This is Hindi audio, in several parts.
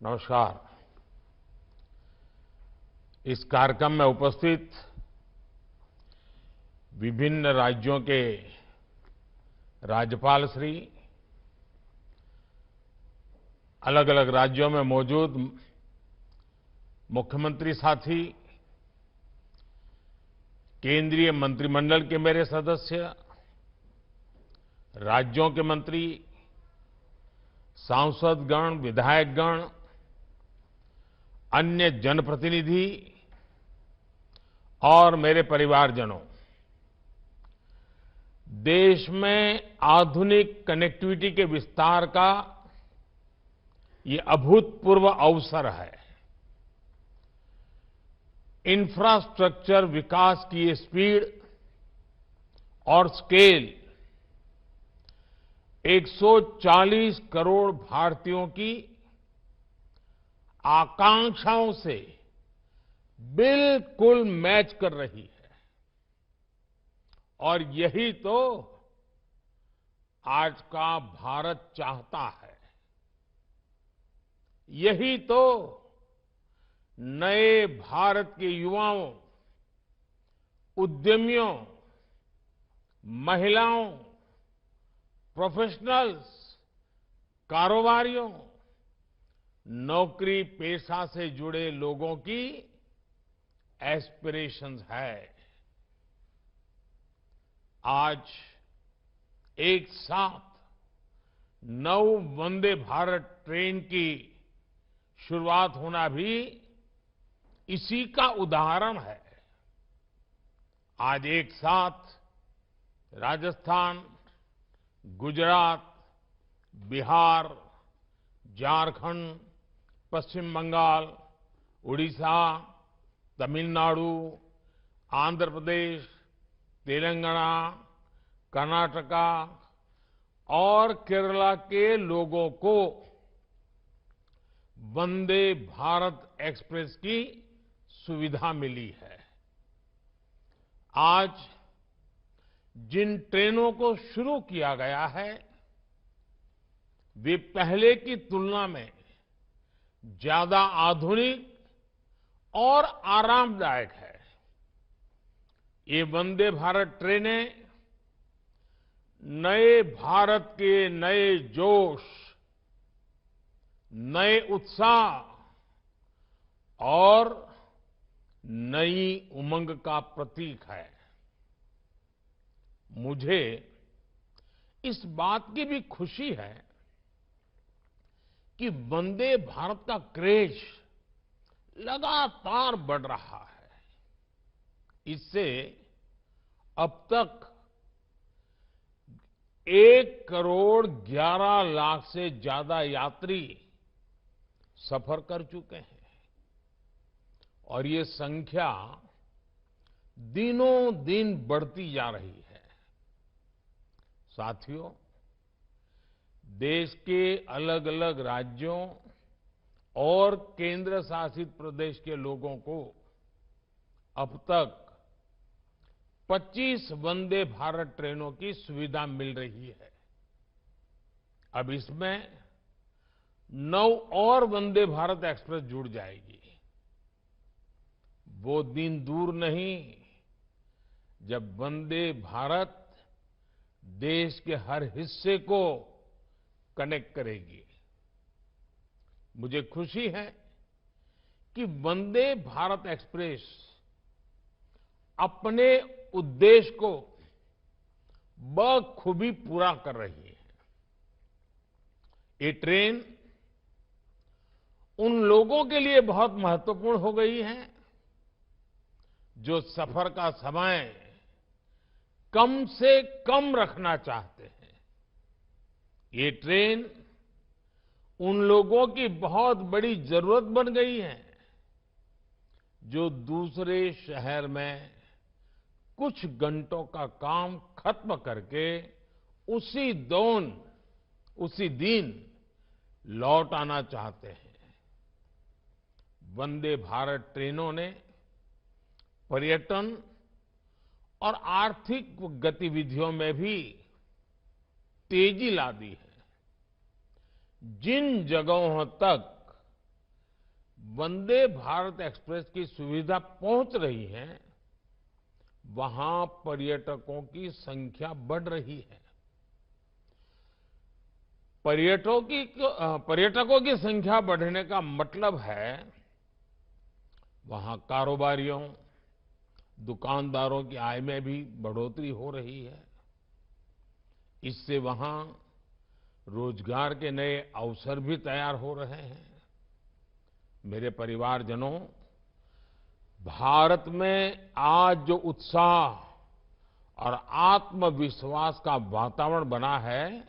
नमस्कार। इस कार्यक्रम में उपस्थित विभिन्न राज्यों के राज्यपाल श्री, अलग अलग राज्यों में मौजूद मुख्यमंत्री साथी, केंद्रीय मंत्रिमंडल के मेरे सदस्य, राज्यों के मंत्री, सांसदगण, विधायकगण, अन्य जनप्रतिनिधि और मेरे परिवारजनों, देश में आधुनिक कनेक्टिविटी के विस्तार का ये अभूतपूर्व अवसर है। इंफ्रास्ट्रक्चर विकास की ये स्पीड और स्केल 140 करोड़ भारतीयों की आकांक्षाओं से बिल्कुल मैच कर रही है और यही तो आज का भारत चाहता है। यही तो नए भारत के युवाओं, उद्यमियों, महिलाओं, प्रोफेशनल्स, कारोबारियों, नौकरी पेशा से जुड़े लोगों की एस्पिरेशंस है। आज एक साथ 9 वंदे भारत ट्रेन की शुरुआत होना भी इसी का उदाहरण है। आज एक साथ राजस्थान, गुजरात, बिहार, झारखंड, पश्चिम बंगाल, उड़ीसा, तमिलनाडु, आंध्र प्रदेश, तेलंगाना, कर्नाटका और केरला के लोगों को वंदे भारत एक्सप्रेस की सुविधा मिली है। आज जिन ट्रेनों को शुरू किया गया है वे पहले की तुलना में ज्यादा आधुनिक और आरामदायक है। ये वंदे भारत ट्रेनें नए भारत के नए जोश, नए उत्साह और नई उमंग का प्रतीक है। मुझे इस बात की भी खुशी है कि वंदे भारत का क्रेज लगातार बढ़ रहा है। इससे अब तक 1 करोड़ 11 लाख से ज्यादा यात्री सफर कर चुके हैं और ये संख्या दिनों दिन बढ़ती जा रही है। साथियों, देश के अलग अलग राज्यों और केंद्र शासित प्रदेश के लोगों को अब तक 25 वंदे भारत ट्रेनों की सुविधा मिल रही है। अब इसमें 9 और वंदे भारत एक्सप्रेस जुड़ जाएगी। वो दिन दूर नहीं जब वंदे भारत देश के हर हिस्से को कनेक्ट करेगी। मुझे खुशी है कि वंदे भारत एक्सप्रेस अपने उद्देश्य को बखूबी पूरा कर रही है। ये ट्रेन उन लोगों के लिए बहुत महत्वपूर्ण हो गई है जो सफर का समय कम से कम रखना चाहते हैं। ये ट्रेन उन लोगों की बहुत बड़ी जरूरत बन गई है जो दूसरे शहर में कुछ घंटों का काम खत्म करके उसी दिन लौट आना चाहते हैं। वंदे भारत ट्रेनों ने पर्यटन और आर्थिक गतिविधियों में भी तेजी ला दी है। जिन जगहों तक वंदे भारत एक्सप्रेस की सुविधा पहुंच रही है, वहां पर्यटकों की संख्या बढ़ रही है। पर्यटकों की संख्या बढ़ने का मतलब है वहां कारोबारियों, दुकानदारों की आय में भी बढ़ोतरी हो रही है। इससे वहां रोजगार के नए अवसर भी तैयार हो रहे हैं। मेरे परिवारजनों, भारत में आज जो उत्साह और आत्मविश्वास का वातावरण बना है,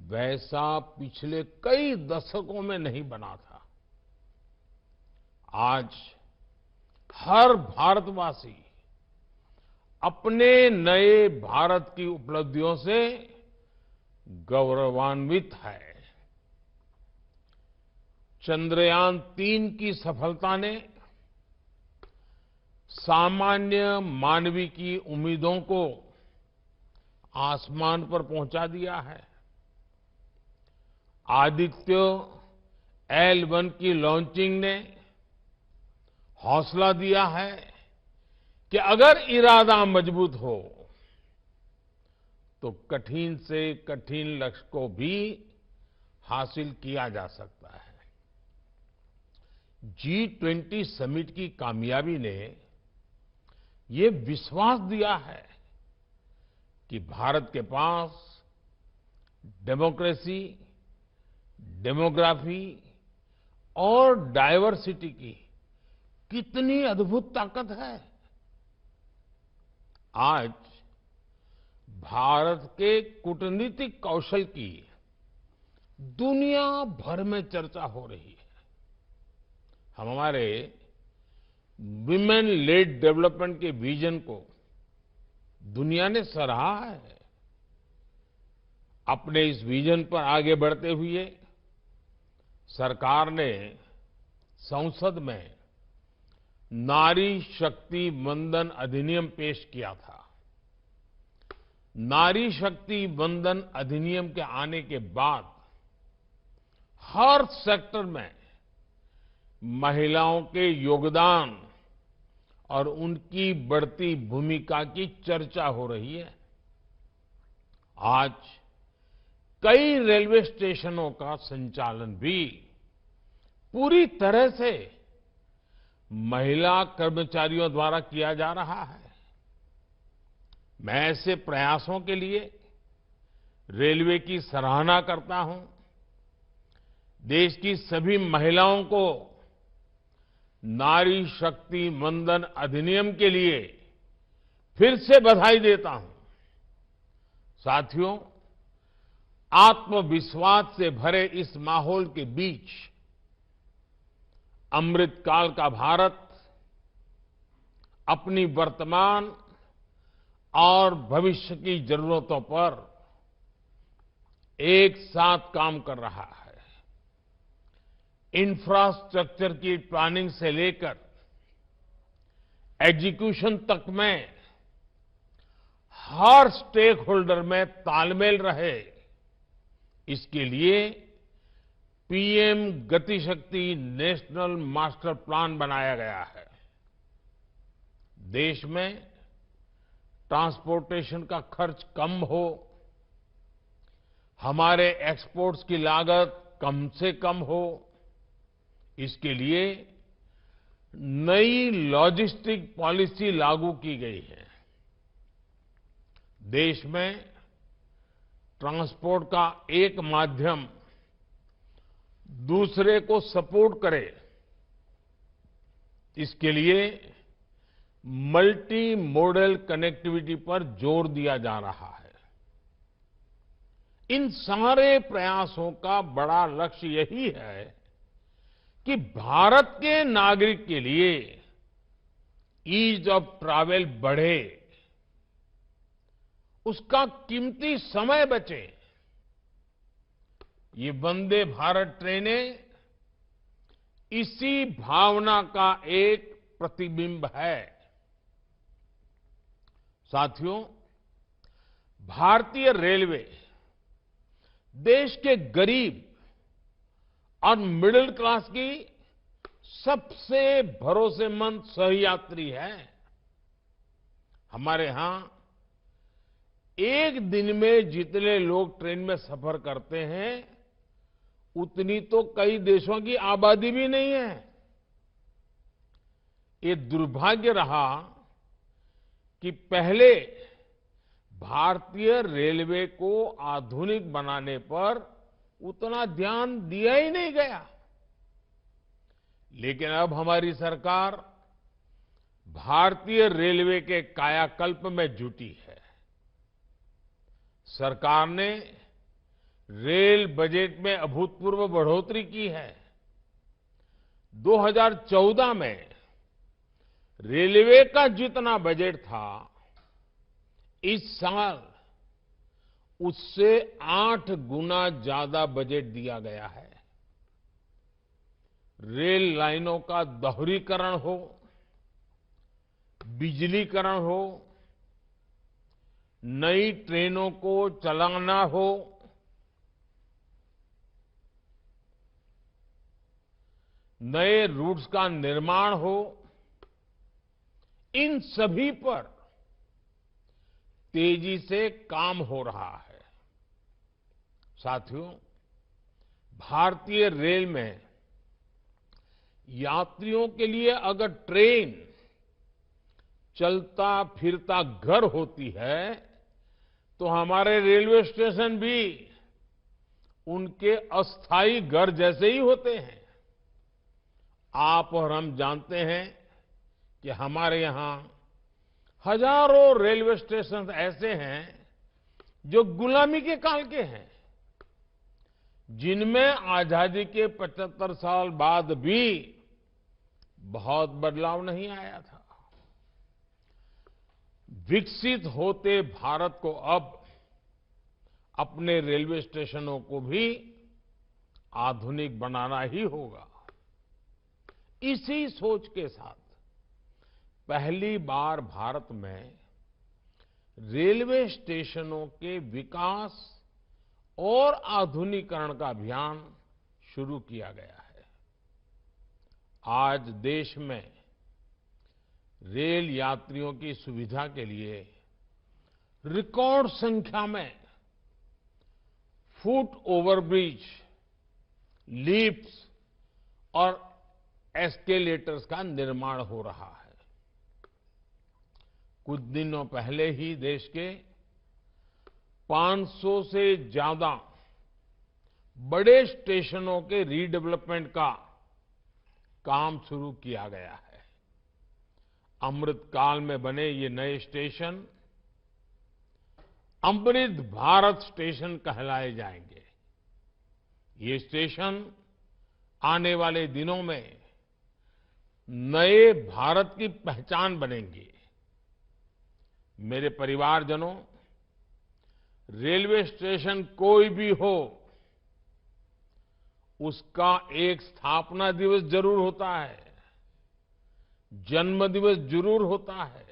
वैसा पिछले कई दशकों में नहीं बना था। आज हर भारतवासी अपने नए भारत की उपलब्धियों से गौरवान्वित है। चंद्रयान-3 की सफलता ने सामान्य मानवी की उम्मीदों को आसमान पर पहुंचा दिया है। आदित्य L1 की लॉन्चिंग ने हौसला दिया है कि अगर इरादा मजबूत हो तो कठिन से कठिन लक्ष्य को भी हासिल किया जा सकता है। G20 समिट की कामयाबी ने ये विश्वास दिया है कि भारत के पास डेमोक्रेसी, डेमोग्राफी और डाइवर्सिटी की कितनी अद्भुत ताकत है। आज भारत के कूटनीतिक कौशल की दुनिया भर में चर्चा हो रही है। हम हमारे विमेन लेड डेवलपमेंट के विजन को दुनिया ने सराहा है। अपने इस विजन पर आगे बढ़ते हुए सरकार ने संसद में नारी शक्ति वंदन अधिनियम पेश किया था। नारी शक्ति वंदन अधिनियम के आने के बाद हर सेक्टर में महिलाओं के योगदान और उनकी बढ़ती भूमिका की चर्चा हो रही है। आज कई रेलवे स्टेशनों का संचालन भी पूरी तरह से महिला कर्मचारियों द्वारा किया जा रहा है। मैं ऐसे प्रयासों के लिए रेलवे की सराहना करता हूं। देश की सभी महिलाओं को नारी शक्ति वंदन अधिनियम के लिए फिर से बधाई देता हूं। साथियों, आत्मविश्वास से भरे इस माहौल के बीच अमृतकाल का भारत अपनी वर्तमान और भविष्य की जरूरतों पर एक साथ काम कर रहा है। इंफ्रास्ट्रक्चर की प्लानिंग से लेकर एग्जीक्यूशन तक में हर स्टेक होल्डर में तालमेल रहे, इसके लिए पीएम गति शक्ति नेशनल मास्टर प्लान बनाया गया है। देश में ट्रांसपोर्टेशन का खर्च कम हो, हमारे एक्सपोर्ट्स की लागत कम से कम हो, इसके लिए नई लॉजिस्टिक पॉलिसी लागू की गई है। देश में ट्रांसपोर्ट का एक माध्यम दूसरे को सपोर्ट करे, इसके लिए मल्टी मॉडल कनेक्टिविटी पर जोर दिया जा रहा है। इन सारे प्रयासों का बड़ा लक्ष्य यही है कि भारत के नागरिक के लिए ईज ऑफ ट्रैवल बढ़े, उसका कीमती समय बचे। ये वंदे भारत ट्रेनें इसी भावना का एक प्रतिबिंब है। साथियों, भारतीय रेलवे देश के गरीब और मिडिल क्लास की सबसे भरोसेमंद सहयात्री है। हमारे यहां एक दिन में जितने लोग ट्रेन में सफर करते हैं उतनी तो कई देशों की आबादी भी नहीं है। ये दुर्भाग्य रहा कि पहले भारतीय रेलवे को आधुनिक बनाने पर उतना ध्यान दिया ही नहीं गया। लेकिन अब हमारी सरकार भारतीय रेलवे के कायाकल्प में जुटी है। सरकार ने रेल बजट में अभूतपूर्व बढ़ोतरी की है। 2014 में रेलवे का जितना बजट था, इस साल उससे 8 गुना ज्यादा बजट दिया गया है। रेल लाइनों का दोहरीकरण हो, बिजलीकरण हो, नई ट्रेनों को चलाना हो, नए रूट्स का निर्माण हो, इन सभी पर तेजी से काम हो रहा है। साथियों, भारतीय रेल में यात्रियों के लिए अगर ट्रेन चलता फिरता घर होती है, तो हमारे रेलवे स्टेशन भी उनके अस्थायी घर जैसे ही होते हैं। आप और हम जानते हैं कि हमारे यहां हजारों रेलवे स्टेशन ऐसे हैं जो गुलामी के काल के हैं, जिनमें आजादी के 75 साल बाद भी बहुत बदलाव नहीं आया था। विकसित होते भारत को अब अपने रेलवे स्टेशनों को भी आधुनिक बनाना ही होगा। इसी सोच के साथ पहली बार भारत में रेलवे स्टेशनों के विकास और आधुनिकीकरण का अभियान शुरू किया गया है। आज देश में रेल यात्रियों की सुविधा के लिए रिकॉर्ड संख्या में फुट ओवरब्रिज, लिफ्ट्स और एस्केलेटर्स का निर्माण हो रहा है। कुछ दिनों पहले ही देश के 500 से ज्यादा बड़े स्टेशनों के रीडेवलपमेंट का काम शुरू किया गया है। अमृत काल में बने ये नए स्टेशन अमृत भारत स्टेशन कहलाए जाएंगे। ये स्टेशन आने वाले दिनों में नए भारत की पहचान बनेंगे। मेरे परिवारजनों, रेलवे स्टेशन कोई भी हो, उसका एक स्थापना दिवस जरूर होता है, जन्म दिवस जरूर होता है।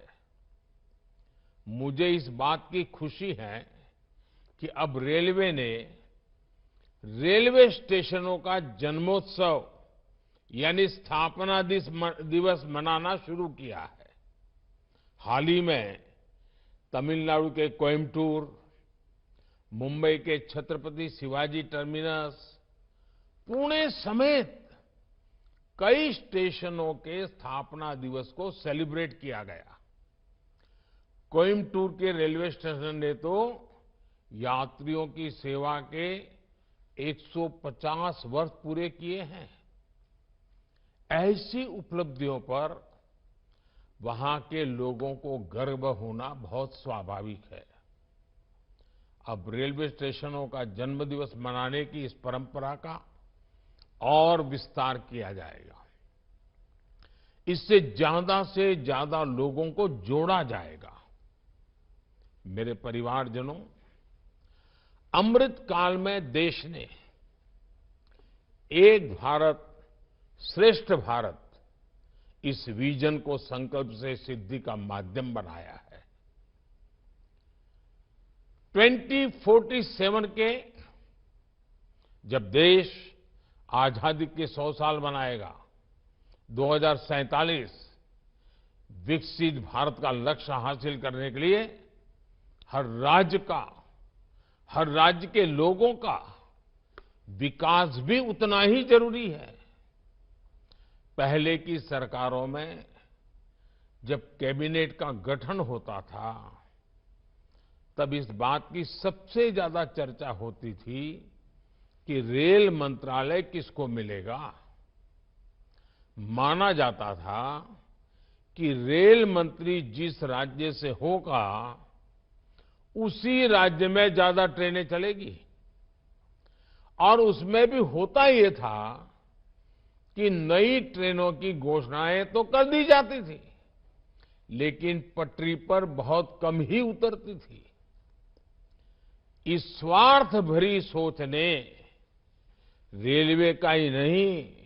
मुझे इस बात की खुशी है कि अब रेलवे ने रेलवे स्टेशनों का जन्मोत्सव यानी स्थापना दिवस मनाना शुरू किया है। हाल ही में तमिलनाडु के कोयम्बटूर, मुंबई के छत्रपति शिवाजी टर्मिनस, पुणे समेत कई स्टेशनों के स्थापना दिवस को सेलिब्रेट किया गया। कोयम्बटूर के रेलवे स्टेशन ने तो यात्रियों की सेवा के 150 वर्ष पूरे किए हैं। ऐसी उपलब्धियों पर वहां के लोगों को गर्व होना बहुत स्वाभाविक है। अब रेलवे स्टेशनों का जन्मदिवस मनाने की इस परंपरा का और विस्तार किया जाएगा। इससे ज्यादा से ज्यादा लोगों को जोड़ा जाएगा। मेरे परिवारजनों, अमृत काल में देश ने एक भारत श्रेष्ठ भारत इस विजन को संकल्प से सिद्धि का माध्यम बनाया है। 2047 के जब देश आजादी के 100 साल मनाएगा, 2047 विकसित भारत का लक्ष्य हासिल करने के लिए हर राज्य के लोगों का विकास भी उतना ही जरूरी है। पहले की सरकारों में जब कैबिनेट का गठन होता था, तब इस बात की सबसे ज्यादा चर्चा होती थी कि रेल मंत्रालय किसको मिलेगा। माना जाता था कि रेल मंत्री जिस राज्य से होगा, उसी राज्य में ज्यादा ट्रेनें चलेगी। और उसमें भी होता ये था कि नई ट्रेनों की घोषणाएं तो कर दी जाती थी, लेकिन पटरी पर बहुत कम ही उतरती थी। इस स्वार्थ भरी सोच ने रेलवे का ही नहीं,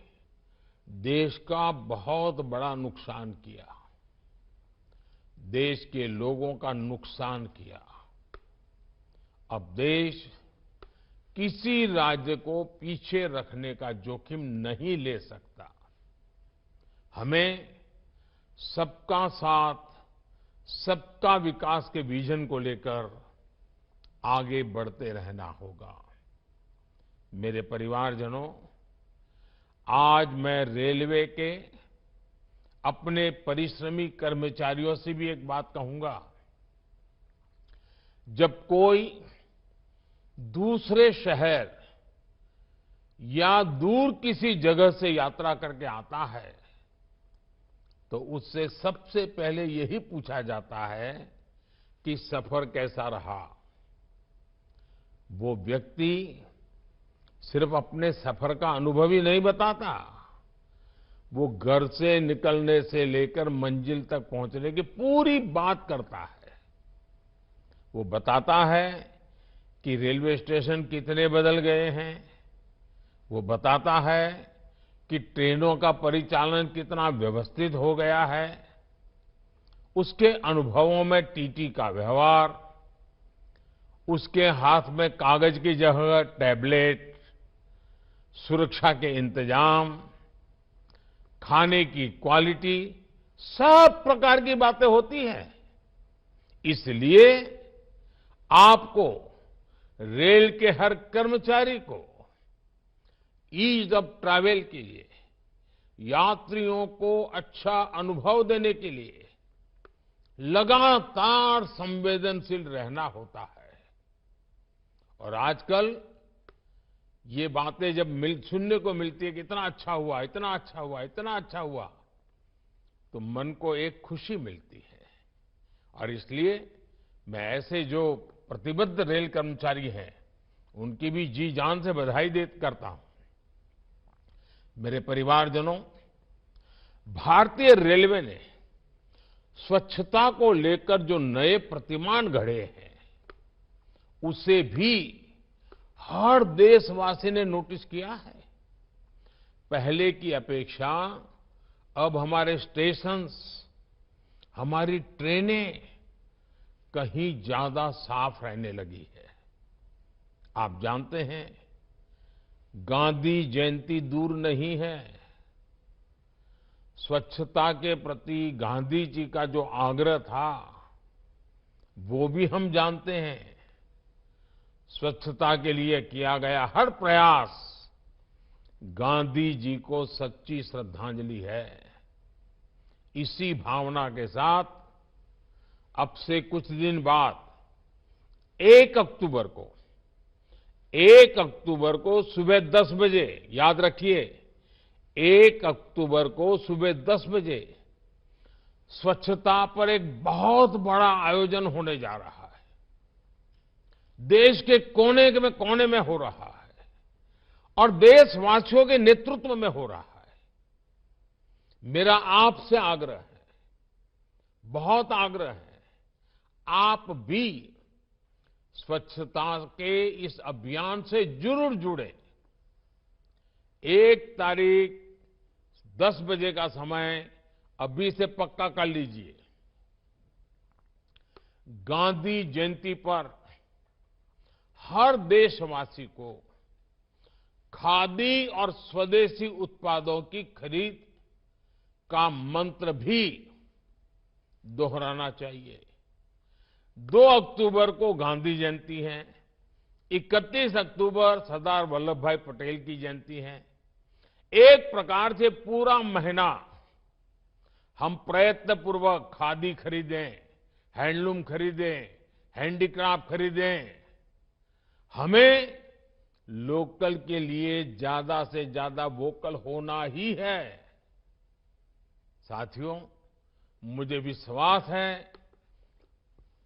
देश का बहुत बड़ा नुकसान किया, देश के लोगों का नुकसान किया। अब देश किसी राज्य को पीछे रखने का जोखिम नहीं ले सकता। हमें सबका साथ, सबका विकास के विजन को लेकर आगे बढ़ते रहना होगा। मेरे परिवारजनों, आज मैं रेलवे के अपने परिश्रमी कर्मचारियों से भी एक बात कहूंगा। जब कोई दूसरे शहर या दूर किसी जगह से यात्रा करके आता है, तो उससे सबसे पहले यही पूछा जाता है कि सफर कैसा रहा। वो व्यक्ति सिर्फ अपने सफर का अनुभव ही नहीं बताता, वो घर से निकलने से लेकर मंजिल तक पहुंचने की पूरी बात करता है। वो बताता है कि रेलवे स्टेशन कितने बदल गए हैं, वो बताता है कि ट्रेनों का परिचालन कितना व्यवस्थित हो गया है। उसके अनुभवों में टीटी का व्यवहार, उसके हाथ में कागज की जगह टैबलेट, सुरक्षा के इंतजाम, खाने की क्वालिटी, सब प्रकार की बातें होती हैं। इसलिए आपको, रेल के हर कर्मचारी को ईज ऑफ ट्रैवल के लिए, यात्रियों को अच्छा अनुभव देने के लिए लगातार संवेदनशील रहना होता है। और आजकल ये बातें जब सुनने को मिलती है कि इतना अच्छा हुआ, इतना अच्छा हुआ, इतना अच्छा हुआ, तो मन को एक खुशी मिलती है। और इसलिए मैं ऐसे जो प्रतिबद्ध रेल कर्मचारी हैं, उनकी भी जी जान से बधाई करता हूं। मेरे परिवारजनों, भारतीय रेलवे ने स्वच्छता को लेकर जो नए प्रतिमान गढ़े हैं, उसे भी हर देशवासी ने नोटिस किया है। पहले की अपेक्षा अब हमारे स्टेशंस, हमारी ट्रेनें कहीं ज्यादा साफ रहने लगी है। आप जानते हैं, गांधी जयंती दूर नहीं है। स्वच्छता के प्रति गांधी जी का जो आग्रह था, वो भी हम जानते हैं। स्वच्छता के लिए किया गया हर प्रयास गांधी जी को सच्ची श्रद्धांजलि है। इसी भावना के साथ अब से कुछ दिन बाद 1 अक्टूबर को सुबह 10 बजे, याद रखिए, 1 अक्टूबर को सुबह 10 बजे स्वच्छता पर एक बहुत बड़ा आयोजन होने जा रहा है। देश के कोने में हो रहा है और देशवासियों के नेतृत्व में हो रहा है। मेरा आपसे आग्रह है, बहुत आग्रह है, आप भी स्वच्छता के इस अभियान से जरूर जुड़े। 1 तारीख 10 बजे का समय अभी से पक्का कर लीजिए। गांधी जयंती पर हर देशवासी को खादी और स्वदेशी उत्पादों की खरीद का मंत्र भी दोहराना चाहिए। 2 अक्टूबर को गांधी जयंती है, 31 अक्टूबर सरदार वल्लभ भाई पटेल की जयंती है। एक प्रकार से पूरा महीना हम प्रयत्नपूर्वक खादी खरीदें, हैंडलूम खरीदें, हैंडीक्राफ्ट खरीदें। हमें लोकल के लिए ज्यादा से ज्यादा वोकल होना ही है। साथियों, मुझे विश्वास है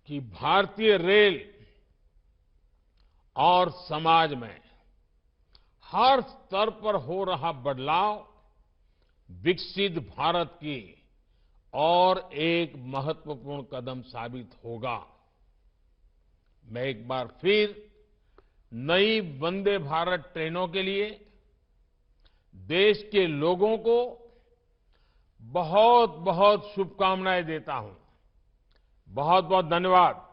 कि भारतीय रेल और समाज में हर स्तर पर हो रहा बदलाव विकसित भारत की और एक महत्वपूर्ण कदम साबित होगा। मैं एक बार फिर नई वंदे भारत ट्रेनों के लिए देश के लोगों को बहुत बहुत शुभकामनाएं देता हूं। बहुत बहुत धन्यवाद।